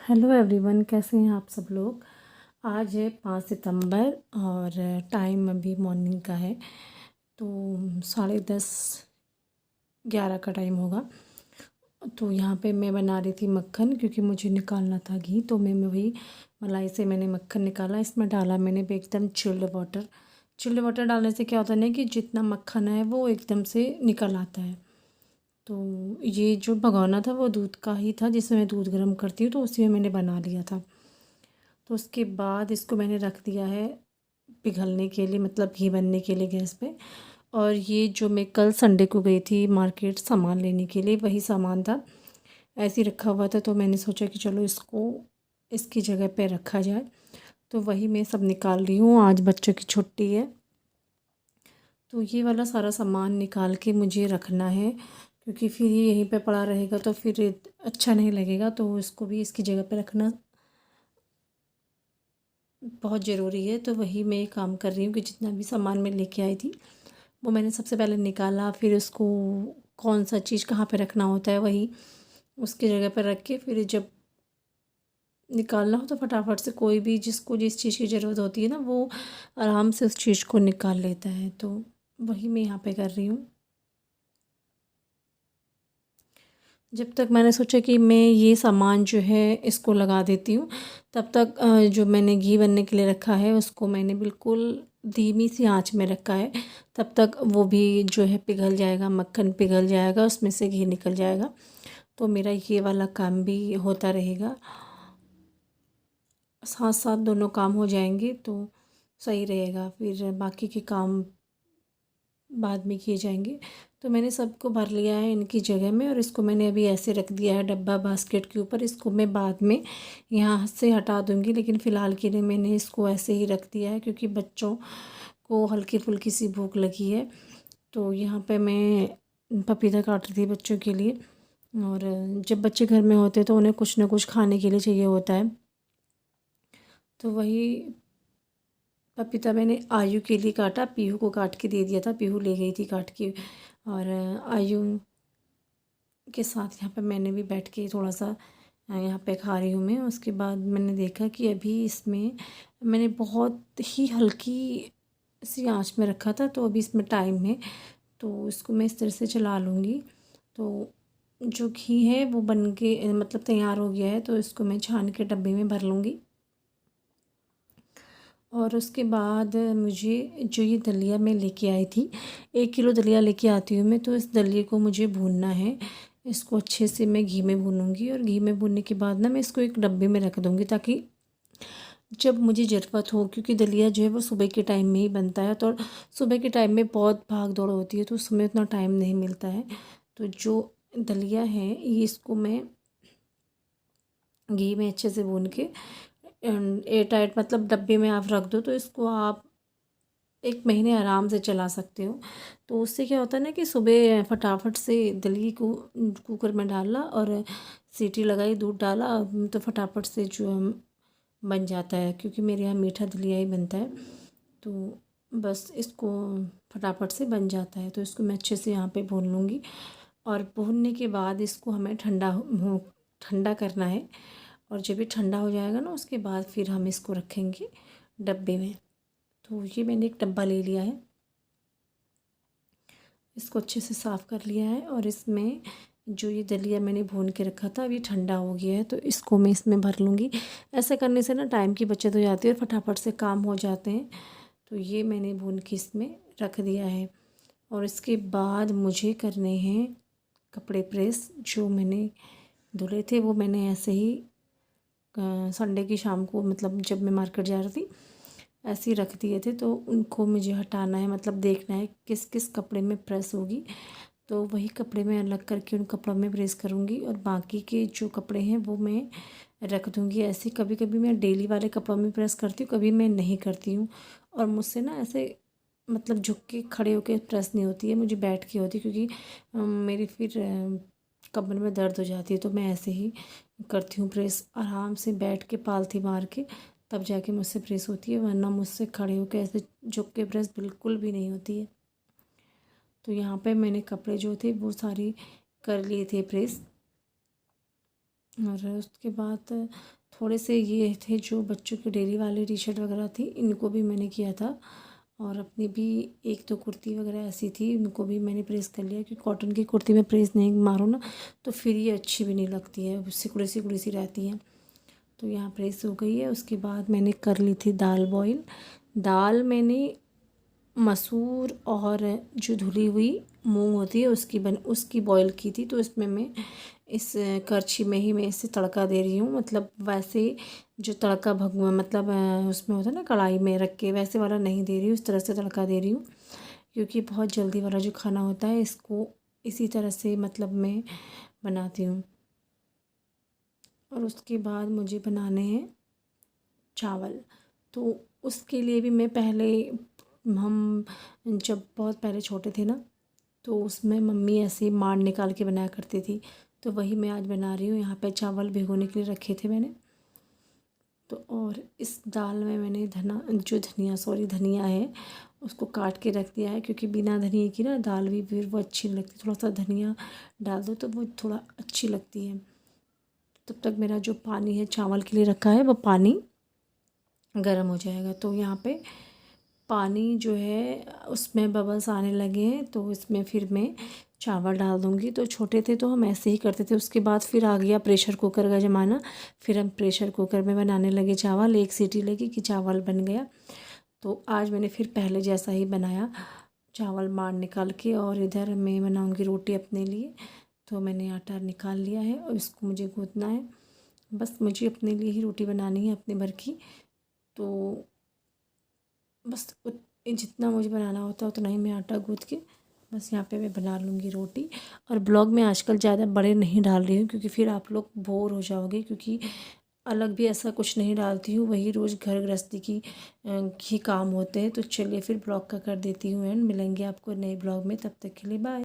Hello everyone, कैसे हैं आप सब लोग। आज है 5 सितंबर और टाइम अभी मॉर्निंग का है। तो 10:30 11 का टाइम होगा। तो यहाँ पे मैं बना रही थी मक्खन, क्योंकि मुझे निकालना था घी। तो मैं वही मलाई से मैंने मक्खन निकाला। इसमें डाला मैंने भी एकदम चिल्ड वाटर। चिल्ड वाटर डालने से क्या होता है ना कि जितना मक्खन है वो एकदम से निकल आता है। तो ये जो भगोना था वो दूध का ही था, जिसमें मैं दूध गर्म करती हूँ, तो उसी में मैंने बना लिया था। तो उसके बाद इसको मैंने रख दिया है पिघलने के लिए, मतलब घी बनने के लिए गैस पे। और ये जो मैं कल संडे को गई थी मार्केट सामान लेने के लिए, वही सामान था, ऐसे ही रखा हुआ था। तो मैंने सोचा कि चलो इसको इसकी जगह पे रखा जाए। तो वही मैं सब निकाल रही हूँ, आज बच्चों की छुट्टी है। तो ये वाला सारा सामान निकाल के मुझे रखना है, क्योंकि फिर ये यहीं पे पड़ा रहेगा तो फिर अच्छा नहीं लगेगा। तो इसको भी इसकी जगह पे रखना बहुत ज़रूरी है। तो वही मैं काम कर रही हूँ कि जितना भी सामान मैं लेके आई थी वो मैंने सबसे पहले निकाला, फिर उसको कौन सा चीज़ कहाँ पे रखना होता है वही उसकी जगह पर रख के, फिर जब निकालना हो तो फटाफट से कोई भी जिसको जिस चीज़ की ज़रूरत होती है ना, वो आराम से उस चीज़ को निकाल लेता है। तो वही मैं यहाँ पे कर रही हूँ। जब तक मैंने सोचा कि मैं ये सामान जो है इसको लगा देती हूँ, तब तक जो मैंने घी बनने के लिए रखा है उसको मैंने बिल्कुल धीमी सी आंच में रखा है। तब तक वो भी जो है पिघल जाएगा, मक्खन पिघल जाएगा, उसमें से घी निकल जाएगा। तो मेरा ये वाला काम भी होता रहेगा, साथ साथ दोनों काम हो जाएंगे तो सही रहेगा। फिर बाकी के काम बाद में किए जाएंगे। तो मैंने सबको भर लिया है इनकी जगह में, और इसको मैंने अभी ऐसे रख दिया है डब्बा बास्केट के ऊपर। इसको मैं बाद में यहाँ से हटा दूँगी, लेकिन फ़िलहाल के लिए मैंने इसको ऐसे ही रख दिया है, क्योंकि बच्चों को हल्की फुल्की सी भूख लगी है। तो यहाँ पे मैं पपीता काट रही थी बच्चों के लिए। और जब बच्चे घर में होते हैं तो उन्हें कुछ ना कुछ खाने के लिए चाहिए होता है। तो वही पपीता मैंने आयु के लिए काटा, पीहू को काट के दे दिया था, पीहू ले गई थी काट के। और आयु के साथ यहाँ पे मैंने भी बैठ के थोड़ा सा यहाँ पे खा रही हूँ मैं। उसके बाद मैंने देखा कि अभी इसमें मैंने बहुत ही हल्की सी आंच में रखा था, तो अभी इसमें टाइम है, तो इसको मैं इस तरह से चला लूँगी। तो जो घी है वो बन के मतलब तैयार हो गया है, तो इसको मैं छान के डब्बे में भर लूँगी। और उसके बाद मुझे जो ये दलिया मैं लेके आई थी, 1 किलो दलिया लेके आती हूँ मैं, तो इस दलिए को मुझे भूनना है। इसको अच्छे से मैं घी में भूनूंगी, और घी में भूनने के बाद ना मैं इसको एक डब्बे में रख दूँगी, ताकि जब मुझे ज़रूरत हो, क्योंकि दलिया जो है वो सुबह के टाइम में ही बनता है। तो सुबह के टाइम में बहुत भाग दौड़ होती है, तो उस समय उतना टाइम नहीं मिलता है। तो जो दलिया है ये इसको मैं घी में अच्छे से भून के एयर टाइट मतलब डब्बे में आप रख दो, तो इसको आप 1 महीने आराम से चला सकते हो। तो उससे क्या होता है ना कि सुबह फटाफट से दलिए को कुकर में डाला और सीटी लगाई, दूध डाला, तो फटाफट से जो बन जाता है, क्योंकि मेरे यहाँ मीठा दलिया ही बनता है। तो बस इसको फटाफट से बन जाता है। तो इसको मैं अच्छे से यहाँ पे भून लूँगी, और भूनने के बाद इसको हमें ठंडा करना है। और जब ये ठंडा हो जाएगा ना, उसके बाद फिर हम इसको रखेंगे डब्बे में। तो ये मैंने एक डब्बा ले लिया है, इसको अच्छे से साफ़ कर लिया है, और इसमें जो ये दलिया मैंने भून के रखा था अभी ठंडा हो गया है, तो इसको मैं इसमें भर लूँगी। ऐसा करने से ना टाइम की बचत हो जाती है और फटाफट से काम हो जाते हैं। तो ये मैंने भून के इसमें रख दिया है। और इसके बाद मुझे करने हैं कपड़े प्रेस। जो मैंने धुले थे वो मैंने ऐसे ही संडे की शाम को, मतलब जब मैं मार्केट जा रही थी, ऐसे ही रख दिए थे। तो उनको मुझे हटाना है, मतलब देखना है किस किस कपड़े में प्रेस होगी। तो वही कपड़े मैं अलग करके उन कपड़ों में प्रेस करूँगी, और बाकी के जो कपड़े हैं वो मैं रख दूँगी ऐसे। कभी कभी मैं डेली वाले कपड़ों में प्रेस करती हूँ, कभी मैं नहीं करती हूँ। और मुझसे ना ऐसे मतलब झुक के खड़े होके प्रेस नहीं होती है, मुझे बैठ के होती है, क्योंकि मेरी फिर कमर में दर्द हो जाती है। तो मैं ऐसे ही करती हूँ प्रेस, आराम से बैठ के पालथी मार के, तब जाके मुझसे प्रेस होती है, वरना मुझसे खड़े होकर ऐसे झुक के प्रेस बिल्कुल भी नहीं होती है। तो यहाँ पे मैंने कपड़े जो थे वो सारे कर लिए थे प्रेस। और उसके बाद थोड़े से ये थे जो बच्चों के डेली वाले टी शर्ट वगैरह थी, इनको भी मैंने किया था। और अपनी भी एक दो कुर्ती वगैरह ऐसी थी, उनको भी मैंने प्रेस कर लिया, क्योंकि कॉटन की कुर्ती में प्रेस नहीं मारो ना तो फिर ये अच्छी भी नहीं लगती है, सिकुड़ी सिकुड़ी सी रहती है। तो यहाँ प्रेस हो गई है। उसके बाद मैंने कर ली थी दाल बॉईल। दाल मैंने मसूर और जो धुली हुई मूंग होती है उसकी बॉईल की थी। तो इसमें मैं इस करछी में ही मैं इसे तड़का दे रही हूँ, मतलब वैसे जो तड़का भगवा मतलब उसमें होता है ना कढ़ाई में रख के, वैसे वाला नहीं दे रही हूँ, इस तरह से तड़का दे रही हूँ। क्योंकि बहुत जल्दी वाला जो खाना होता है इसको इसी तरह से मतलब मैं बनाती हूँ। और उसके बाद मुझे बनाने हैं चावल। तो उसके लिए भी मैं पहले हम जब बहुत पहले छोटे थे ना, तो उसमें मम्मी ऐसे ही मांड निकाल के बनाया करती थी, तो वही मैं आज बना रही हूँ। यहाँ पे चावल भिगोने के लिए रखे थे मैंने। तो और इस दाल में मैंने धनिया है उसको काट के रख दिया है, क्योंकि बिना धनिए की ना दाल भी फिर वो अच्छी नहीं लगती, थोड़ा सा धनिया डाल दो तो वो थोड़ा अच्छी लगती है। तब तक मेरा जो पानी है चावल के लिए रखा है वो पानी गर्म हो जाएगा। तो यहाँ पे पानी जो है उसमें बबल्स आने लगे हैं, तो इसमें फिर मैं चावल डाल दूँगी। तो छोटे थे तो हम ऐसे ही करते थे। उसके बाद फिर आ गया प्रेशर कुकर का ज़माना, फिर हम प्रेशर कुकर में बनाने लगे चावल। एक सीटी लगी कि चावल बन गया। तो आज मैंने फिर पहले जैसा ही बनाया, चावल मार निकाल के। और इधर मैं बनाऊँगी रोटी अपने लिए। तो मैंने आटा निकाल लिया है और इसको मुझे गूँथना है। बस मुझे अपने लिए ही रोटी बनानी है, अपने भर की। तो बस जितना मुझे बनाना होता है उतना ही मैं आटा गूँथ के बस यहाँ पे मैं बना लूँगी रोटी। और ब्लॉग में आजकल ज़्यादा बड़े नहीं डाल रही हूँ, क्योंकि फिर आप लोग बोर हो जाओगे। क्योंकि अलग भी ऐसा कुछ नहीं डालती हूँ, वही रोज़ घर गृहस्थी की ही काम होते हैं। तो चलिए फिर ब्लॉग का कर देती हूँ एंड मिलेंगे आपको नए ब्लॉग में, तब तक के लिए बाय।